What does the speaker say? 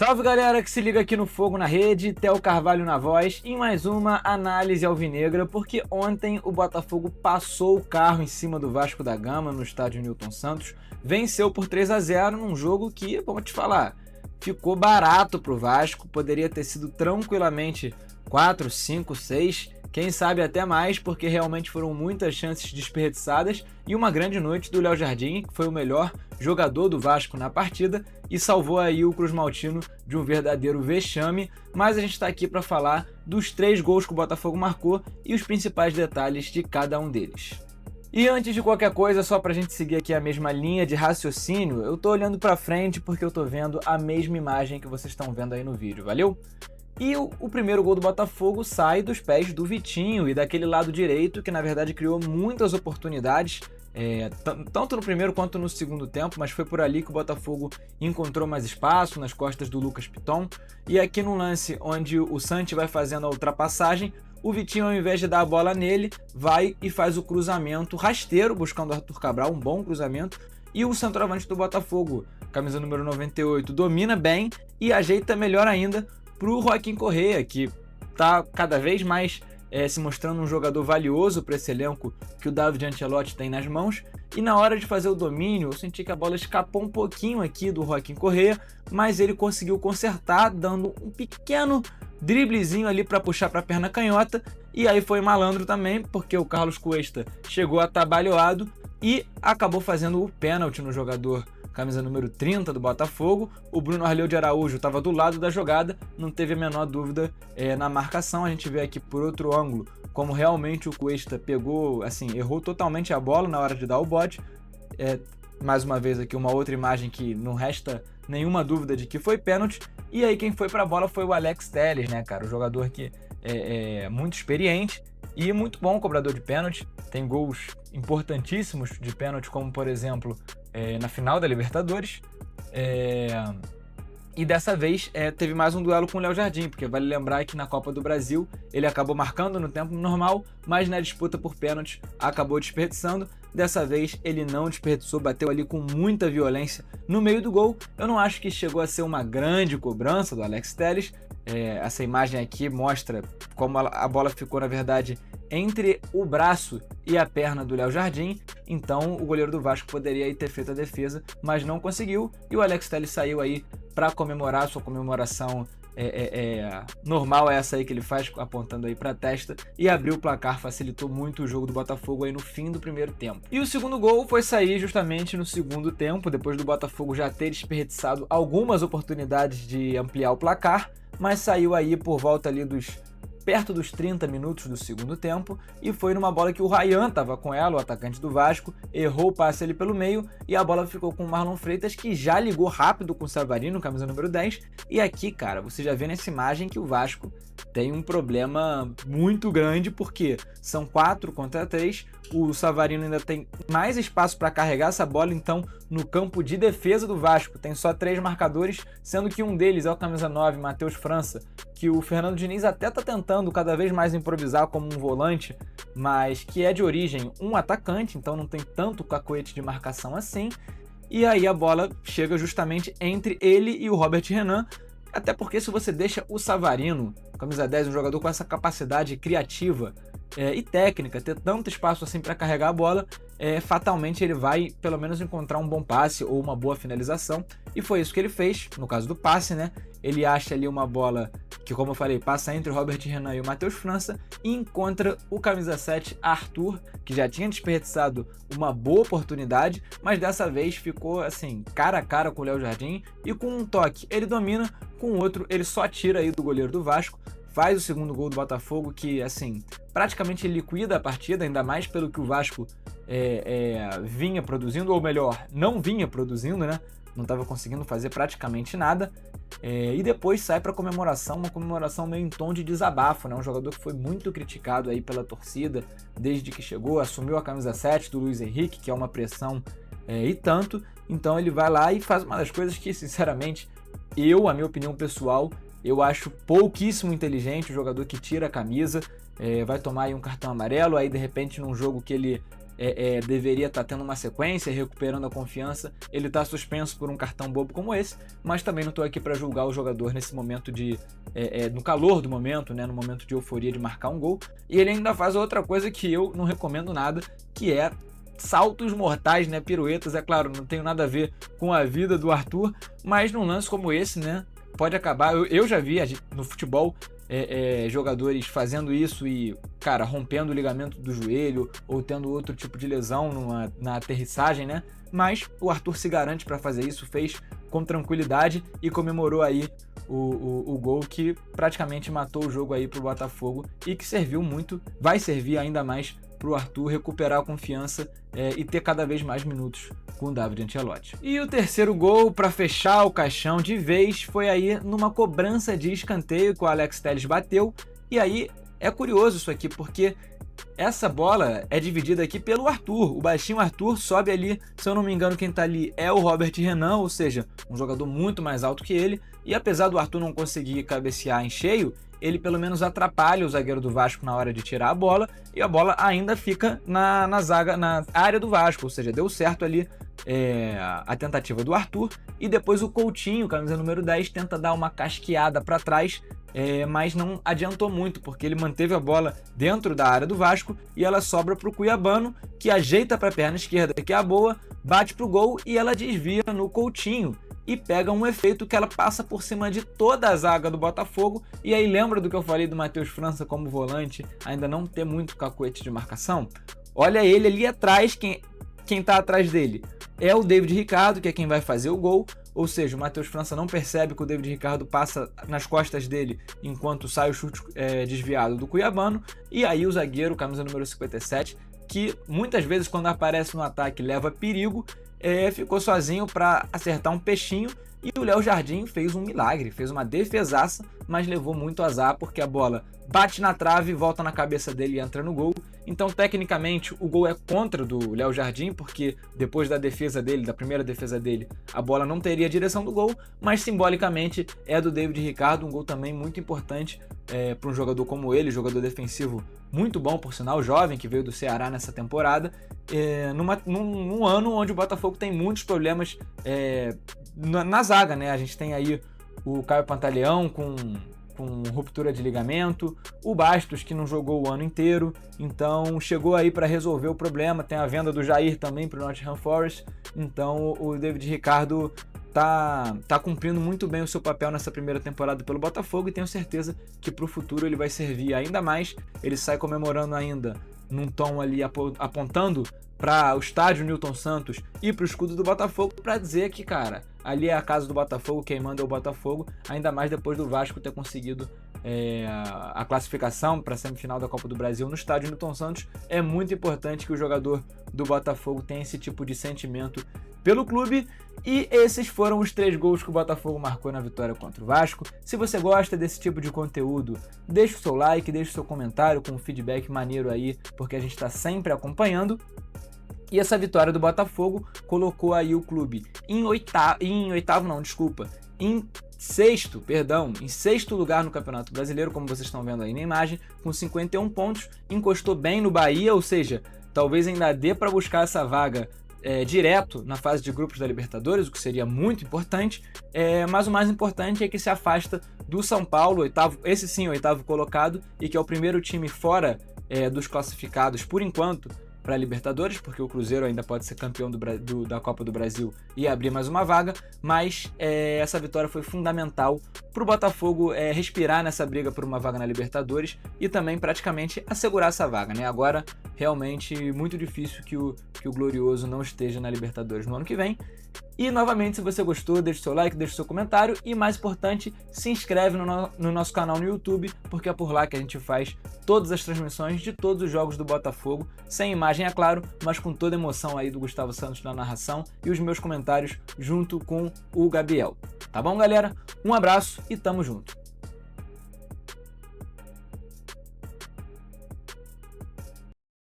Salve galera que se liga aqui no Fogo na Rede, Theo Carvalho na voz, em mais uma análise alvinegra, porque ontem o Botafogo passou o carro em cima do Vasco da Gama no estádio Newton Santos, venceu por 3-0 num jogo que, vamos te falar, ficou barato pro Vasco, poderia ter sido tranquilamente 4, 5, 6, quem sabe até mais, porque realmente foram muitas chances desperdiçadas e uma grande noite do Léo Jardim, que foi o melhor jogador do Vasco na partida e salvou aí o Cruz Maltino de um verdadeiro vexame, mas a gente está aqui para falar dos 3 gols que o Botafogo marcou e os principais detalhes de cada um deles. E antes de qualquer coisa, só pra gente seguir aqui a mesma linha de raciocínio, eu tô olhando pra frente porque eu tô vendo a mesma imagem que vocês estão vendo aí no vídeo, valeu? E o primeiro gol do Botafogo sai dos pés do Vitinho e daquele lado direito que na verdade criou muitas oportunidades, tanto no primeiro quanto no segundo tempo, mas foi por ali que o Botafogo encontrou mais espaço, nas costas do Lucas Piton. E aqui no lance onde o Santi vai fazendo a ultrapassagem, o Vitinho, ao invés de dar a bola nele, vai e faz o cruzamento rasteiro, buscando o Arthur Cabral, um bom cruzamento, e o centroavante do Botafogo, camisa número 98, domina bem e ajeita melhor ainda pro Joaquim Correa, que tá cada vez mais se mostrando um jogador valioso para esse elenco que o David Ancelotti tem nas mãos. E na hora de fazer o domínio, eu senti que a bola escapou um pouquinho aqui do Joaquim Correa, mas ele conseguiu consertar, dando um pequeno driblezinho ali para puxar para a perna canhota, e aí foi malandro também, porque o Carlos Cuesta chegou atabalhoado e acabou fazendo o pênalti no jogador camisa número 30 do Botafogo. O Bruno Arleu de Araújo estava do lado da jogada, não teve a menor dúvida na marcação. A gente vê aqui por outro ângulo como realmente o Cuesta pegou, assim, errou totalmente a bola na hora de dar o bote. Mais uma vez aqui uma outra imagem que não resta nenhuma dúvida de que foi pênalti. E aí quem foi para a bola foi o Alex Telles, né, cara? O jogador que é muito experiente e muito bom cobrador de pênalti. Tem gols importantíssimos de pênalti, como por exemplo na final da Libertadores. E dessa vez teve mais um duelo com o Léo Jardim, porque vale lembrar que na Copa do Brasil ele acabou marcando no tempo normal, mas na disputa por pênalti acabou desperdiçando. Dessa vez ele não desperdiçou, bateu ali com muita violência no meio do gol. Eu não acho que chegou a ser uma grande cobrança do Alex Telles. Essa imagem aqui mostra como a bola ficou, na verdade, entre o braço e a perna do Léo Jardim. Então o goleiro do Vasco poderia aí ter feito a defesa, mas não conseguiu. E o Alex Telles saiu aí para comemorar, sua comemoração normal, essa aí que ele faz, apontando aí para a testa, e abriu o placar, facilitou muito o jogo do Botafogo aí no fim do primeiro tempo. E o segundo gol foi sair justamente no segundo tempo, depois do Botafogo já ter desperdiçado algumas oportunidades de ampliar o placar, mas saiu aí por volta ali perto dos 30 minutos do segundo tempo, e foi numa bola que o Ryan estava com ela, o atacante do Vasco, errou o passe ali pelo meio, e a bola ficou com o Marlon Freitas, que já ligou rápido com o Savarino, camisa número 10, e aqui, cara, você já vê nessa imagem que o Vasco tem um problema muito grande, porque são 4 contra 3, o Savarino ainda tem mais espaço para carregar essa bola, então no campo de defesa do Vasco tem só 3 marcadores, sendo que um deles é o camisa 9, Matheus França, que o Fernando Diniz até tá tentando cada vez mais improvisar como um volante, mas que é de origem um atacante, então não tem tanto cacoete de marcação assim, e aí a bola chega justamente entre ele e o Robert Renan, até porque se você deixa o Savarino, camisa 10, um jogador com essa capacidade criativa e técnica, ter tanto espaço assim para carregar a bola, fatalmente ele vai pelo menos encontrar um bom passe ou uma boa finalização, e foi isso que ele fez, no caso do passe, né? Ele acha ali uma bola que, como eu falei, passa entre o Robert Renan e o Matheus França e encontra o camisa 7, Arthur, que já tinha desperdiçado uma boa oportunidade, mas dessa vez ficou assim, cara a cara com o Léo Jardim, e com um toque ele domina, com o outro ele só tira aí do goleiro do Vasco, faz o segundo gol do Botafogo, que assim, praticamente liquida a partida, ainda mais pelo que o Vasco vinha produzindo, ou melhor, não vinha produzindo, né? Não estava conseguindo fazer praticamente nada, e depois sai para comemoração, uma comemoração meio em tom de desabafo, né? Um jogador que foi muito criticado aí pela torcida desde que chegou, assumiu a camisa 7 do Luiz Henrique, que é uma pressão e tanto, então ele vai lá e faz uma das coisas que, sinceramente, a minha opinião pessoal, eu acho pouquíssimo inteligente, o jogador que tira a camisa, vai tomar aí um cartão amarelo, aí de repente num jogo que ele deveria estar tendo uma sequência, recuperando a confiança. Ele está suspenso por um cartão bobo como esse, mas também não estou aqui para julgar o jogador nesse momento no calor do momento, né, no momento de euforia de marcar um gol. E ele ainda faz outra coisa que eu não recomendo nada, que é saltos mortais, né, piruetas. É claro, não tem nada a ver com a vida do Arthur, mas num lance como esse, né, pode acabar. Eu já vi no futebol jogadores fazendo isso e, cara, rompendo o ligamento do joelho ou tendo outro tipo de lesão na aterrissagem, né? Mas o Arthur se garante para fazer isso, fez com tranquilidade e comemorou aí o gol que praticamente matou o jogo aí pro Botafogo e que serviu muito, vai servir ainda mais pro Arthur recuperar a confiança e ter cada vez mais minutos com o David Ancelotti. E o terceiro gol para fechar o caixão de vez foi aí numa cobrança de escanteio que o Alex Telles bateu. E aí é curioso isso aqui, porque essa bola é dividida aqui pelo Arthur. O baixinho Arthur sobe ali, se eu não me engano, quem tá ali é o Robert Renan, ou seja, um jogador muito mais alto que ele. E apesar do Arthur não conseguir cabecear em cheio, ele pelo menos atrapalha o zagueiro do Vasco na hora de tirar a bola, e a bola ainda fica na zaga, na área do Vasco, ou seja, deu certo ali a tentativa do Arthur, e depois o Coutinho, camisa número 10, tenta dar uma casqueada para trás, mas não adiantou muito, porque ele manteve a bola dentro da área do Vasco e ela sobra para o Cuiabano, que ajeita para a perna esquerda, que é a boa, bate para o gol e ela desvia no Coutinho e pega um efeito que ela passa por cima de toda a zaga do Botafogo. E aí lembra do que eu falei do Matheus França como volante, ainda não ter muito cacuete de marcação? Olha ele ali atrás, quem tá atrás dele é o David Ricardo, que é quem vai fazer o gol, ou seja, o Matheus França não percebe que o David Ricardo passa nas costas dele enquanto sai o chute desviado do Cuiabano, e aí o zagueiro, camisa número 57, que muitas vezes quando aparece no ataque leva perigo, ficou sozinho para acertar um peixinho, e o Léo Jardim fez um milagre, fez uma defesaça, mas levou muito azar porque a bola bate na trave, volta na cabeça dele e entra no gol. Então, tecnicamente, o gol é contra do Léo Jardim, porque depois da defesa dele, da primeira defesa dele, a bola não teria a direção do gol, mas simbolicamente é do David Ricardo, um gol também muito importante para um jogador como ele, jogador defensivo muito bom, por sinal, jovem, que veio do Ceará nessa temporada, num ano onde o Botafogo tem muitos problemas na zaga, né? A gente tem aí o Caio Pantaleão com ruptura de ligamento, o Bastos que não jogou o ano inteiro, então chegou aí para resolver o problema. Tem a venda do Jair também para o Nottingham Forest, então o David Ricardo tá cumprindo muito bem o seu papel nessa primeira temporada pelo Botafogo, e tenho certeza que para o futuro ele vai servir ainda mais. Ele sai comemorando ainda num tom ali apontando para o estádio Newton Santos e para o escudo do Botafogo, para dizer que, cara, ali é a casa do Botafogo, quem manda é o Botafogo, ainda mais depois do Vasco ter conseguido a classificação para a semifinal da Copa do Brasil no estádio Newton Santos. É muito importante que o jogador do Botafogo tenha esse tipo de sentimento pelo clube. E esses foram os 3 gols que o Botafogo marcou na vitória contra o Vasco. Se você gosta desse tipo de conteúdo, deixa o seu like, deixa o seu comentário com um feedback maneiro aí, porque a gente está sempre acompanhando. E essa vitória do Botafogo colocou aí o clube em sexto lugar no Campeonato Brasileiro, como vocês estão vendo aí na imagem, com 51 pontos, encostou bem no Bahia, ou seja, talvez ainda dê para buscar essa vaga direto na fase de grupos da Libertadores, o que seria muito importante, mas o mais importante é que se afasta do São Paulo, esse sim, o 8º colocado, e que é o primeiro time fora dos classificados por enquanto para a Libertadores, porque o Cruzeiro ainda pode ser campeão da Copa do Brasil e abrir mais uma vaga, mas essa vitória foi fundamental para o Botafogo respirar nessa briga por uma vaga na Libertadores e também praticamente assegurar essa vaga, né? Agora, realmente, muito difícil que o Glorioso não esteja na Libertadores no ano que vem. E, novamente, se você gostou, deixa o seu like, deixa o seu comentário e, mais importante, se inscreve no nosso canal no YouTube, porque é por lá que a gente faz todas as transmissões de todos os jogos do Botafogo, sem imagem, é claro, mas com toda a emoção aí do Gustavo Santos na narração e os meus comentários junto com o Gabriel. Tá bom, galera? Um abraço e tamo junto!